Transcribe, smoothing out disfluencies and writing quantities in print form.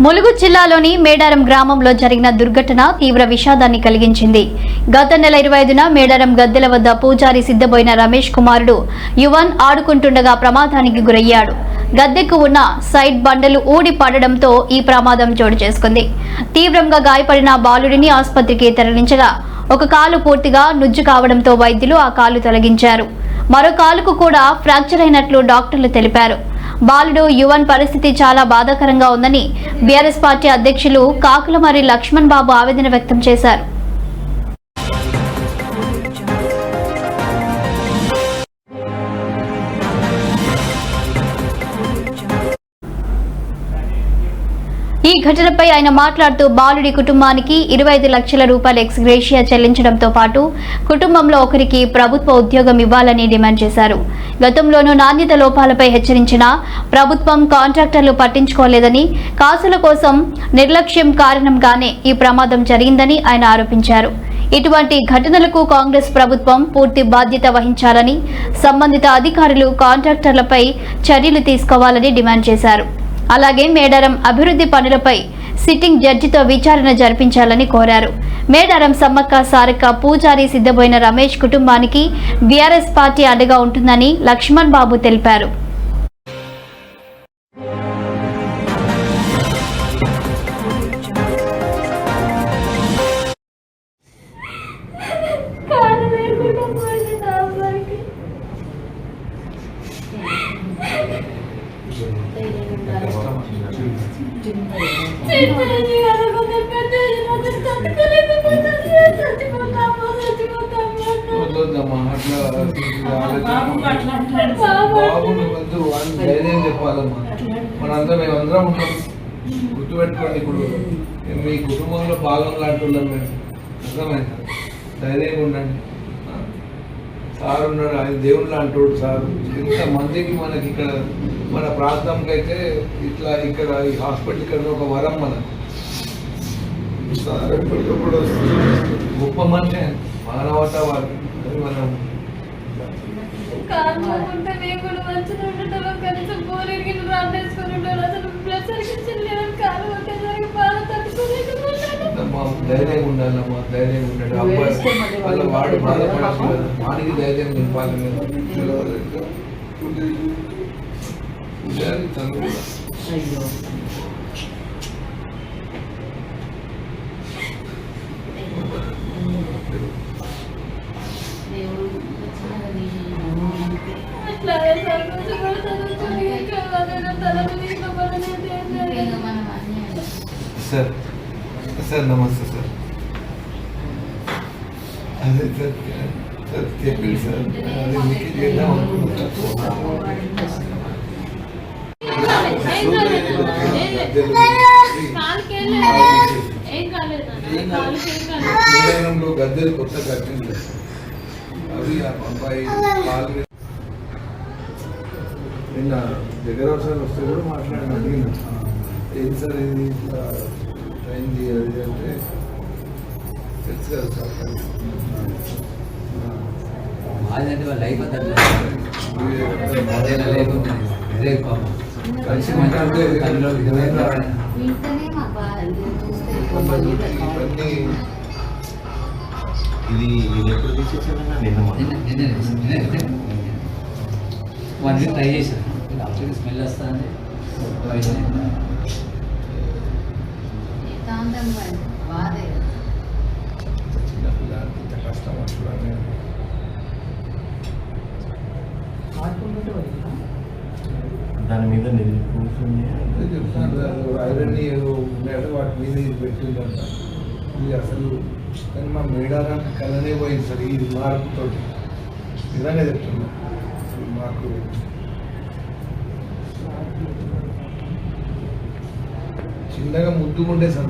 ములుగు జిల్లాలోని మేడారం గ్రామంలో జరిగిన దుర్ఘటన తీవ్ర విషాదాన్ని కలిగించింది. గత నెల 25న మేడారం గద్దెల వద్ద పూజారి సిద్ధబోయిన రమేష్ కుమారుడు యువన్ ఆడుకుంటుండగా ప్రమాదానికి గురయ్యాడు. గద్దెకు ఉన్న సైడ్ బండలు ఊడి పడడంతో ఈ ప్రమాదం చోటు చేసుకుంది. తీవ్రంగా గాయపడిన బాలుడిని ఆసుపత్రికి తరలించగా ఒక కాలు పూర్తిగా నుజ్జు కావడంతో వైద్యులు ఆ కాలు తొలగించారు. మరో కాలుకు కూడా ఫ్రాక్చర్ అయినట్లు డాక్టర్లు తెలిపారు. బాలుడు యువన్ పరిస్థితి చాలా బాధాకరంగా ఉందని బీఆర్ఎస్ పార్టీ అధ్యక్షులు కాకులమర్రి లక్ష్మణ్ బాబు ఆవేదన వ్యక్తం చేశారు. ఈ ఘటనపై ఆయన మాట్లాడుతూ బాలుడి కుటుంబానికి 25 లక్షల రూపాయల ఎక్స్గ్రేషియా చెల్లించడంతో పాటు కుటుంబంలో ఒకరికి ప్రభుత్వ ఉద్యోగం ఇవ్వాలని డిమాండ్ చేశారు. గతంలోనూ నాణ్యత లోపాలపై హెచ్చరించిన ప్రభుత్వం కాంట్రాక్టర్లు పట్టించుకోలేదని, కాసుల కోసం నిర్లక్ష్యం కారణంగానే ఈ ప్రమాదం జరిగిందని ఆయన ఆరోపించారు. ఇటువంటి ఘటనలకు కాంగ్రెస్ ప్రభుత్వం పూర్తి బాధ్యత వహించాలని, సంబంధిత అధికారులు కాంట్రాక్టర్లపై చర్యలు తీసుకోవాలని డిమాండ్ చేశారు. అలాగే మేడారం అభివృద్ధి పనులపై సిట్టింగ్ జడ్జితో విచారణ జరిపించాలని కోరారు. మేడారం సమ్మక్క సారక్క పూజారి సిద్ధబోయిన రమేష్ కుటుంబానికి బీఆర్ఎస్ పార్టీ అండగా ఉంటుందని లక్ష్మణ్ బాబు తెలిపారు. ధైర్యం చెప్పాలమ్మా, మనంతా మేమందరం ఉంటాం. గుర్తుపెట్టుకోండి, ఇప్పుడు మీ కుటుంబంలో భాగం లాంటి వాళ్ళం మేము. అర్థమైందా? ధైర్యంగా ఉండండి. సార్ ఉన్నాడు, ఆయన దేవుడు లాంటోడు సార్. ఇంతమందికి మనకి ఇక్కడ మన ప్రాంతంకి అయితే ఇట్లా ఇక్కడ ఈ హాస్పిటల్ ఇక్కడ ఒక వరం మనకు. సార్ ఎప్పటికప్పుడు గొప్ప మనిషి, మానవతావాది. మనం ధైర్యంగా ఉండాలమ్మా, ధైర్యంగా ఉండాలి. అబ్బాయి వాళ్ళ వాడు బాధపడాలి, వానికి ధైర్యం నింపాలి. సార్ సార్ నమస్తే సార్. అదే సార్ సార్ చెప్పింది సార్, అదే మీకు చేద్దాం అనుకుంటున్నాను. గద్దెలు కొత్త కట్టింది అవి ఆ అబ్బాయి కాలు నిన్న దగ్గర ఒకసారి వస్తే కూడా మాట్లాడిన అడిగిన ఏం సార్ ఇది అయింది అది అంటే తెలుసు కదా సార్. కలిసి మాట్లాడితే ఇది ఎప్పుడు తీసేసానన్నా నిన్న 1 వీక్ ట్రై చేశాను. డాక్టర్కి స్మెల్ వస్తుంది. కష్టం దాని మీద కూర్చుని ఐరన్ ఏదో ఉన్నాయో వాటి మీద ఇది పెట్టిందంట. ఇది అసలు కానీ మా మేడారానికి కలనే పోయింది సార్. ఇది మార్పుతో నిజంగా చెప్తున్నా. మాకు చిన్నగా ముద్దుకుండే సార్.